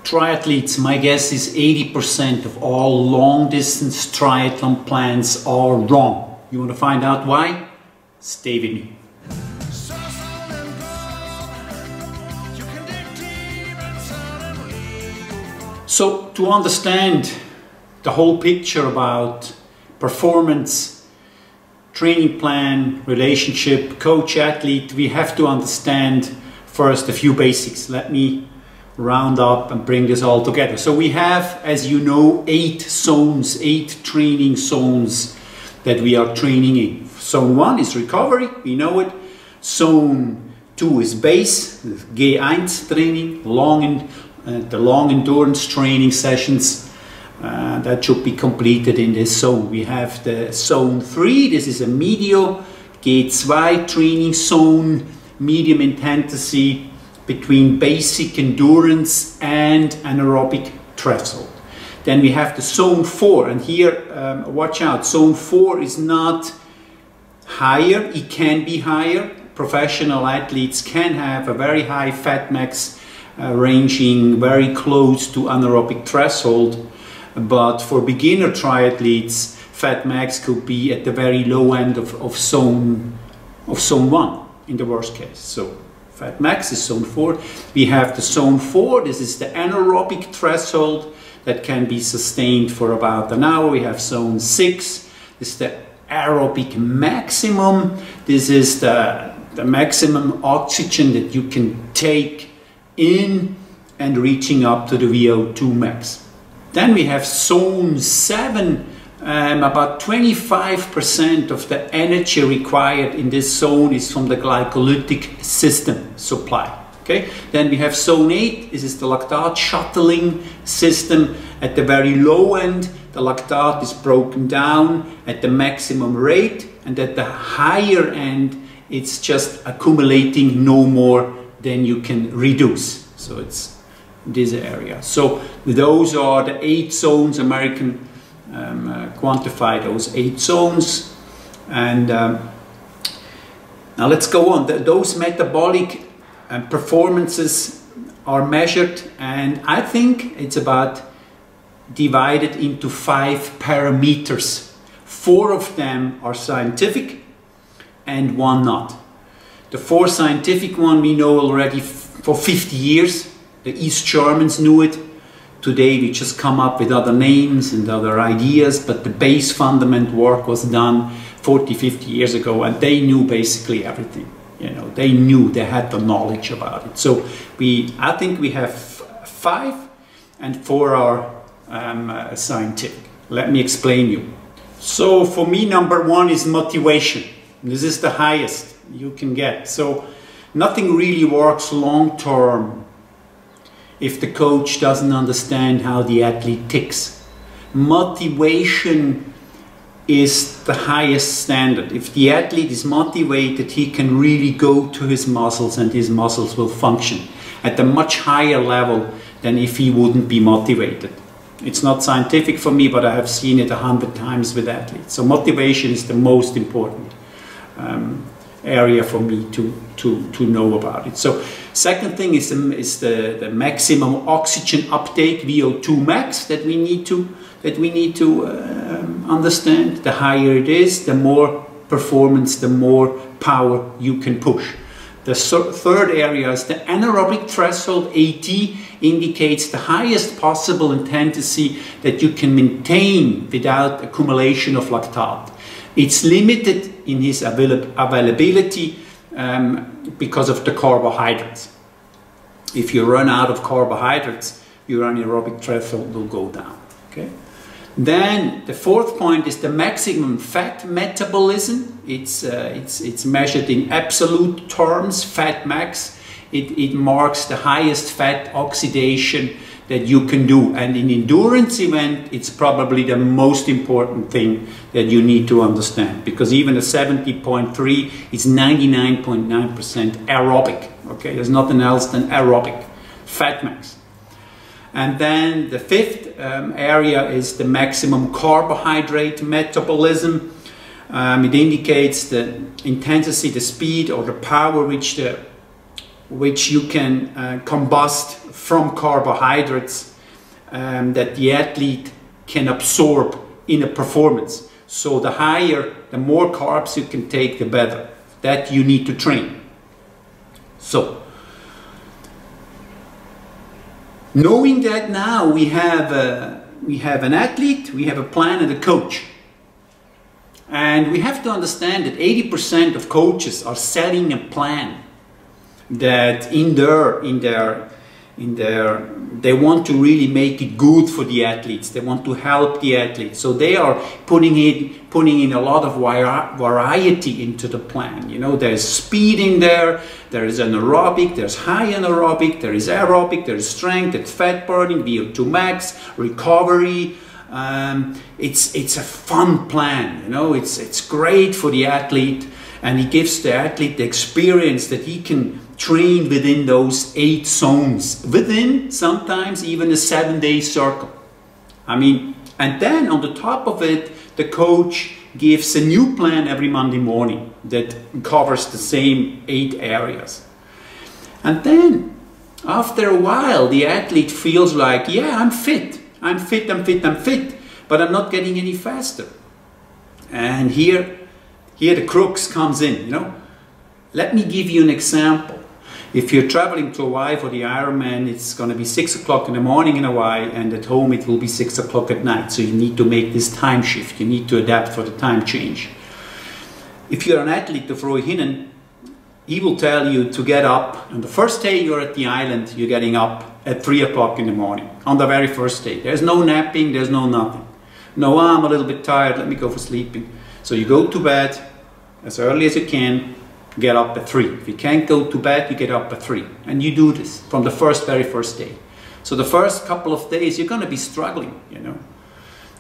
Triathletes, my guess is 80% of all long distance triathlon plans are wrong. You want to find out why? Stay with me. So to understand the whole picture about performance, training plan, relationship, coach, athlete, we have to understand first a few basics. Let me round up and bring this all together. So we have, as you know, 8 zones, 8 training zones that we are training in. Zone 1 is recovery, we know it. Zone 2 is base, G1 training, the long endurance training sessions that should be completed in this zone. We have the zone 3, this is a medium G2 training zone, medium intensity between basic endurance and anaerobic threshold. Then we have the zone 4, and here watch out, zone 4 is not higher, it can be higher. Professional athletes can have a very high fat max ranging very close to anaerobic threshold, but for beginner triathletes fat max could be at the very low end of zone 1 in the worst case. So fat max is zone 4. We have the zone 4, this is the anaerobic threshold that can be sustained for about an hour. We have zone 6, this is the aerobic maximum. This is the maximum oxygen that you can take in and reaching up to the VO2 max. Then we have zone 7. About 25% of the energy required in this zone is from the glycolytic system supply. Okay? Then we have zone 8, this is the lactate shuttling system. At the very low end, the lactate is broken down at the maximum rate, and at the higher end, it's just accumulating no more than you can reduce. So it's this area. So those are the 8 zones. American quantify those 8 zones, and now let's go on. Those metabolic performances are measured, and I think it's about divided into 5 parameters. 4 of them are scientific and 1 not. The 4 scientific one we know already for 50 years. The East Germans knew it. Today we just come up with other names and other ideas, but the base fundament work was done 40, 50 years ago, and they knew basically everything. You know, they knew, they had the knowledge about it. So I think we have 5 and 4 are scientific. Let me explain you. So for me, number 1 is motivation. This is the highest you can get. So nothing really works long term if the coach doesn't understand how the athlete ticks. Motivation is the highest standard. If the athlete is motivated, he can really go to his muscles, and his muscles will function at a much higher level than if he wouldn't be motivated. It's not scientific for me, but I have seen it 100 times with athletes. So motivation is the most important area for me to know about it. So second thing is the maximum oxygen uptake, VO2 max, that we need to understand. The higher it is, the more performance, the more power you can push. The third area is the anaerobic threshold. AT indicates the highest possible intensity that you can maintain without accumulation of lactate. It's limited in its availability because of the carbohydrates. If you run out of carbohydrates, your anaerobic threshold will go down. Okay? Then the fourth point is the maximum fat metabolism. It's measured in absolute terms, fat max. It marks the highest fat oxidation that you can do. And in endurance event, it's probably the most important thing that you need to understand, because even a 70.3 is 99.9% aerobic. Okay, there's nothing else than aerobic fat max. And then the fifth area is the maximum carbohydrate metabolism. It indicates the intensity, the speed or the power which the which you can combust from carbohydrates that the athlete can absorb in a performance. So the higher, the more carbs you can take, the better. That you need to train. So, knowing that now we have an athlete, we have a plan and a coach. And we have to understand that 80% of coaches are selling a plan that they want to really make it good for the athletes. They want to help the athletes. So they are putting in a lot of variety into the plan. You know, there's speed in there, there is anaerobic, there's high anaerobic, there is aerobic, there is strength, there's fat burning, VO2 max, recovery. It's a fun plan, you know, it's great for the athlete, and it gives the athlete the experience that he can train within those 8 zones, within sometimes even a 7-day circle. I mean, and then on the top of it, the coach gives a new plan every Monday morning that covers the same 8 areas. And then after a while, the athlete feels like, yeah, I'm fit, but I'm not getting any faster. And here the crux comes in, you know. Let me give you an example. If you're traveling to Hawaii for the Ironman, it's going to be 6 o'clock in the morning in Hawaii, and at home it will be 6 o'clock at night. So you need to make this time shift. You need to adapt for the time change. If you're an athlete of Roy Hinnen, he will tell you to get up. On the first day you're at the island, you're getting up at 3 o'clock in the morning. On the very first day. There's no napping, there's no nothing. No, I'm a little bit tired, let me go for sleeping. So you go to bed as early as you can. Get up at 3. If you can't go to bed, you get up at 3. And you do this from the very first day. So the first couple of days, you're going to be struggling, you know.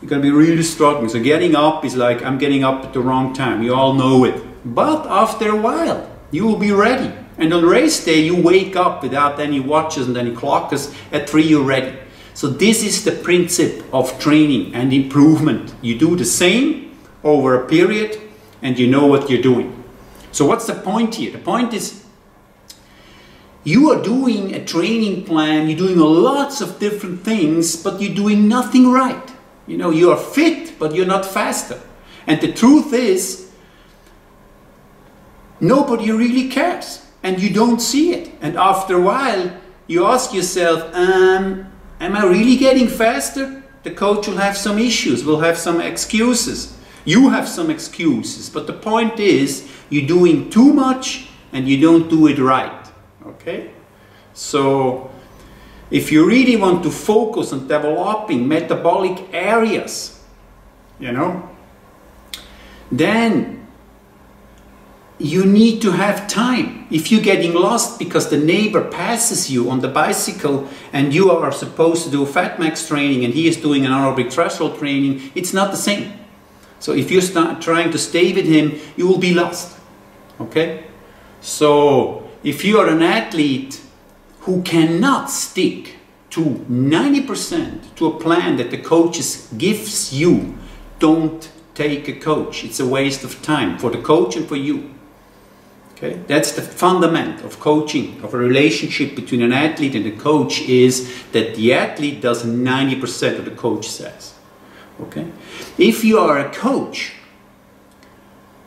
You're going to be really struggling. So getting up is like, I'm getting up at the wrong time. You all know it. But after a while, you will be ready. And on race day, you wake up without any watches and any clockers. At 3, you're ready. So this is the principle of training and improvement. You do the same over a period, and you know what you're doing. So what's the point here? The point is, you are doing a training plan, you're doing lots of different things, but you're doing nothing right. You know, you are fit, but you're not faster. And the truth is, nobody really cares, and you don't see it. And after a while, you ask yourself, am I really getting faster? The coach will have some issues, will have some excuses. You have some excuses, but the point is, you're doing too much and you don't do it right, okay? So, if you really want to focus on developing metabolic areas, you know, then you need to have time. If you're getting lost because the neighbor passes you on the bicycle and you are supposed to do fat max training and he is doing an anaerobic threshold training, it's not the same. So if you start trying to stay with him, you will be lost. Okay? So if you are an athlete who cannot stick to 90% to a plan that the coach gives you, don't take a coach. It's a waste of time for the coach and for you. Okay? That's the fundament of coaching, of a relationship between an athlete and a coach, is that the athlete does 90% of the coach says. Okay? If you are a coach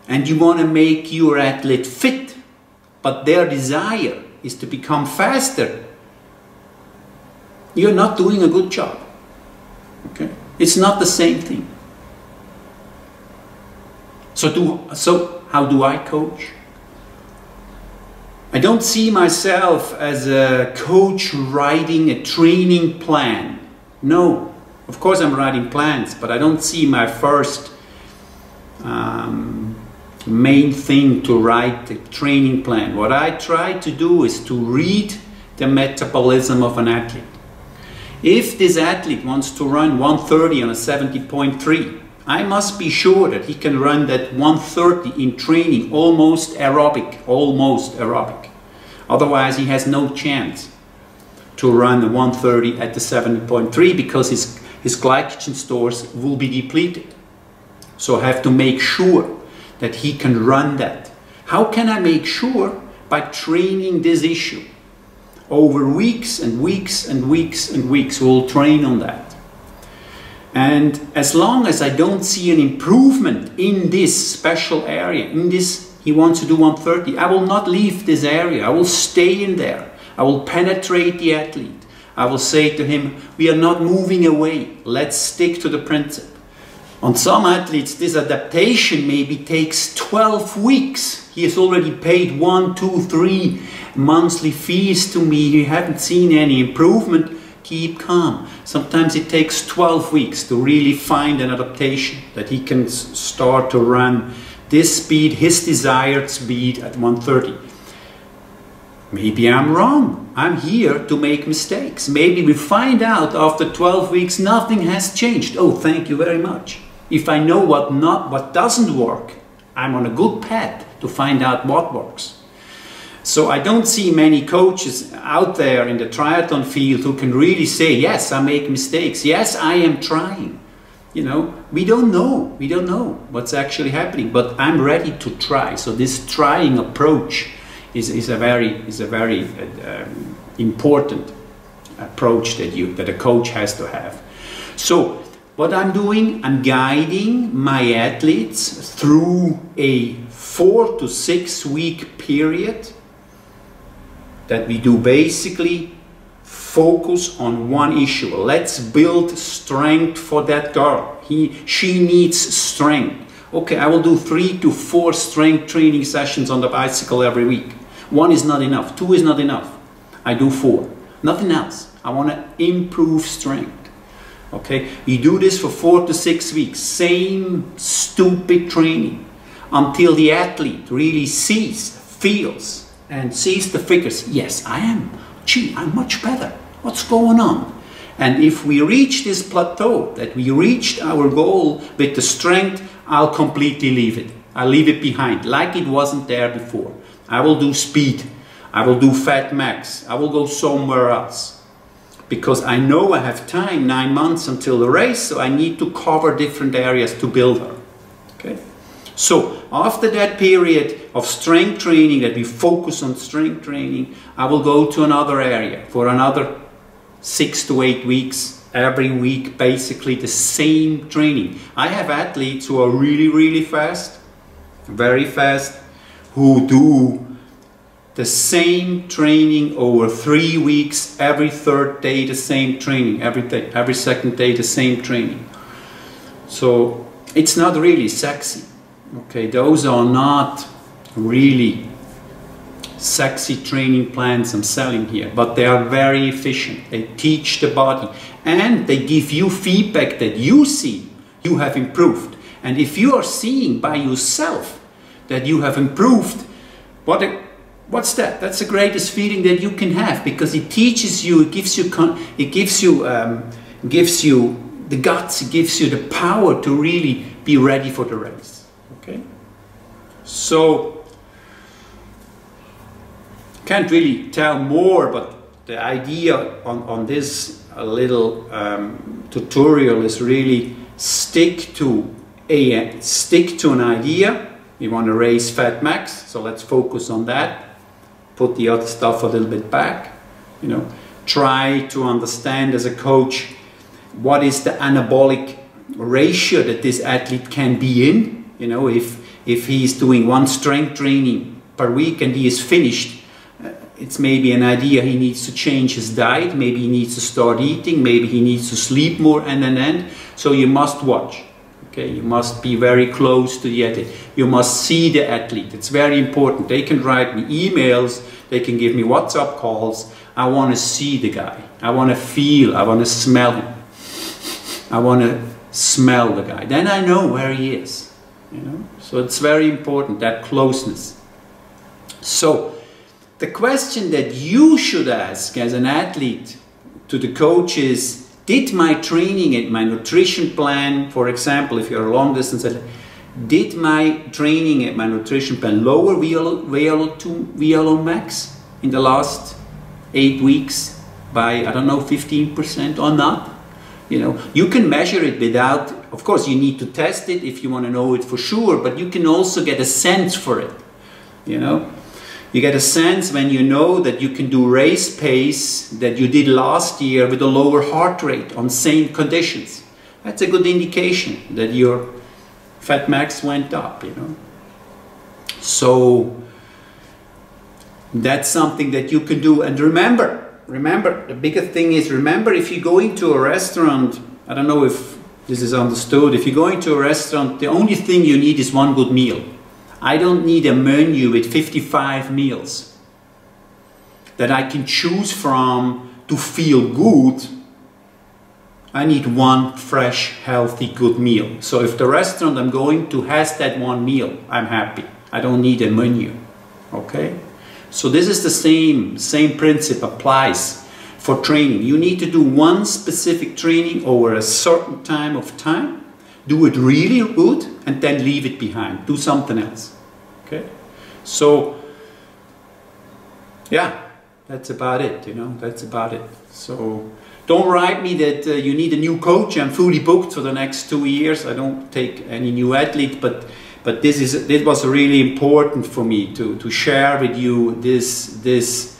and you want to make your athlete fit, but their desire is to become faster, you're not doing a good job. Okay? It's not the same thing. So how do I coach? I don't see myself as a coach writing a training plan. No. Of course I'm writing plans, but I don't see my first main thing to write the training plan. What I try to do is to read the metabolism of an athlete. If this athlete wants to run 130 on a 70.3, I must be sure that he can run that 130 in training almost aerobic. Otherwise he has no chance to run the 130 at the 70.3 because his glycogen stores will be depleted. So I have to make sure that he can run that. How can I make sure? by training this issue. Over weeks and weeks and weeks and weeks, we'll train on that. And as long as I don't see an improvement in this special area, in this, he wants to do 130, I will not leave this area. I will stay in there. I will penetrate the athlete. I will say to him, we are not moving away. Let's stick to the principle. On some athletes, this adaptation maybe takes 12 weeks. He has already paid 1, 2, 3 monthly fees to me. You haven't seen any improvement. Keep calm. Sometimes it takes 12 weeks to really find an adaptation that he can start to run this speed, his desired speed at 130. Maybe I'm wrong. I'm here to make mistakes. Maybe we find out after 12 weeks nothing has changed. Oh, thank you very much. If I know what doesn't work, I'm on a good path to find out what works. So I don't see many coaches out there in the triathlon field who can really say, yes, I make mistakes. Yes, I am trying. You know, we don't know. We don't know what's actually happening, but I'm ready to try. So this trying approach is a very important approach that a coach has to have. So what I'm doing, I'm guiding my athletes through a 4 to 6 week period that we do basically focus on one issue. Let's build strength for that girl. She needs strength. Okay, I will do 3 to 4 strength training sessions on the bicycle every week. 1 is not enough, 2 is not enough. I do 4, nothing else. I want to improve strength. Okay, we do this for 4 to 6 weeks, same stupid training, until the athlete really sees, feels, and sees the figures. Yes, I am. Gee, I'm much better. What's going on? And if we reach this plateau, that we reached our goal with the strength, I'll completely leave it. I'll leave it behind, like it wasn't there before. I will do speed. I will do fat max. I will go somewhere else. Because I know I have time, 9 months until the race, so I need to cover different areas to build her. Okay? So after that period of strength training, that we focus on strength training, I will go to another area for another 6 to 8 weeks, every week, basically the same training. I have athletes who are really fast, very fast, who do the same training over 3 weeks, every third day the same training, every second day the same training. So it's not really sexy. Okay, those are not really sexy training plans I'm selling here, but they are very efficient. They teach the body and they give you feedback that you see you have improved. And if you are seeing by yourself that you have improved, what's that? That's the greatest feeling that you can have, because it teaches you, it gives you the guts, it gives you the power to really be ready for the race. Okay, so can't really tell more, but the idea on this little tutorial is really stick to an idea. We want to raise fat max, so let's focus on that. Put the other stuff a little bit back. You know, try to understand as a coach what is the anabolic ratio that this athlete can be in. You know, if he's doing 1 strength training per week and he is finished, it's maybe an idea he needs to change his diet, maybe he needs to start eating, maybe he needs to sleep more, and. So you must watch. Okay, you must be very close to the athlete. You must see the athlete. It's very important. They can write me emails, they can give me WhatsApp calls. I want to see the guy. I want to feel, I want to smell him. I want to smell the guy. Then I know where he is. You know? So it's very important, that closeness. So the question that you should ask as an athlete to the coach is, did my training and my nutrition plan, for example, if you're a long distance athlete, did my training and my nutrition plan lower VO2 max in the last 8 weeks by, I don't know, 15% or not? You know, you can measure it without, of course you need to test it if you want to know it for sure, but you can also get a sense for it, you know. You get a sense when you know that you can do race pace that you did last year with a lower heart rate on same conditions. That's a good indication that your fat max went up, you know. So that's something that you can do. And remember, the biggest thing is, remember, if you go into a restaurant, I don't know if this is understood, if you go into a restaurant, the only thing you need is one good meal. I don't need a menu with 55 meals that I can choose from to feel good. I need one fresh, healthy, good meal. So if the restaurant I'm going to has that one meal, I'm happy. I don't need a menu, okay? So this is the same principle applies for training. You need to do one specific training over a certain time of time, do it really good, and then leave it behind. Do something else, okay? So, yeah, that's about it, you know, that's about it. So, don't write me that you need a new coach. I'm fully booked for the next 2 years. I don't take any new athlete, but this was really important for me to share with you this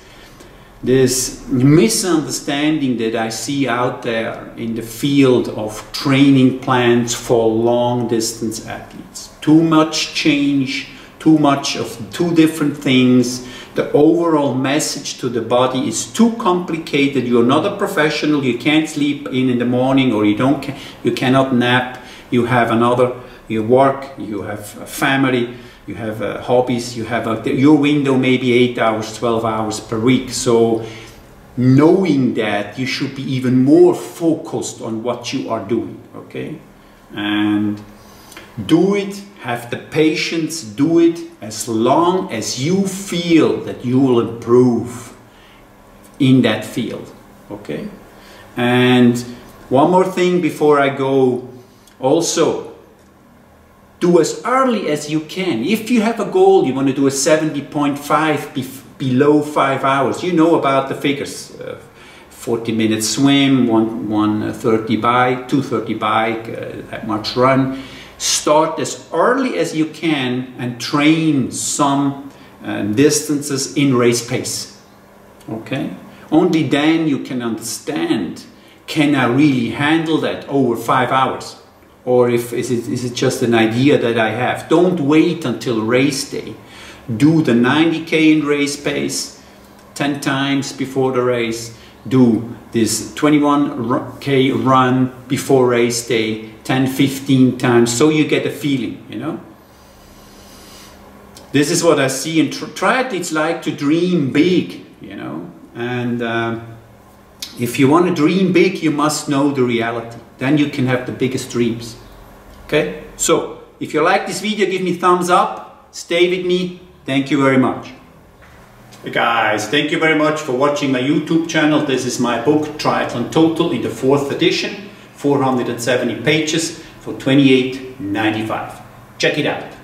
misunderstanding that I see out there in the field of training plans for long distance athletes. Too much change, too much of two different things. The overall message to the body is too complicated. You're not a professional. You can't sleep in the morning, or you cannot nap. You have you work, you have a family, you have hobbies, you have your window maybe 8 hours, 12 hours per week. So knowing that, you should be even more focused on what you are doing, okay? And do it, have the patience, do it as long as you feel that you will improve in that field, okay? And one more thing before I go, also, do as early as you can. If you have a goal, you want to do a 70.5 below 5 hours, you know about the figures. 40 minutes swim, 130 bike, 230 bike, that much run. Start as early as you can and train some distances in race pace. Okay? Only then you can understand, can I really handle that over 5 hours? Or is it just an idea that I have? Don't wait until race day. Do the 90K in race pace 10 times before the race. Do this 21K run before race day 10, 15 times, so you get a feeling, you know. This is what I see in triathletes like to dream big, you know. And if you want to dream big, you must know the reality. Then you can have the biggest dreams. Okay? So, if you like this video, give me thumbs up. Stay with me. Thank you very much. Hey guys, thank you very much for watching my YouTube channel. This is my book, Triathlon Total, in the 4th edition. 470 pages for $28.95. Check it out.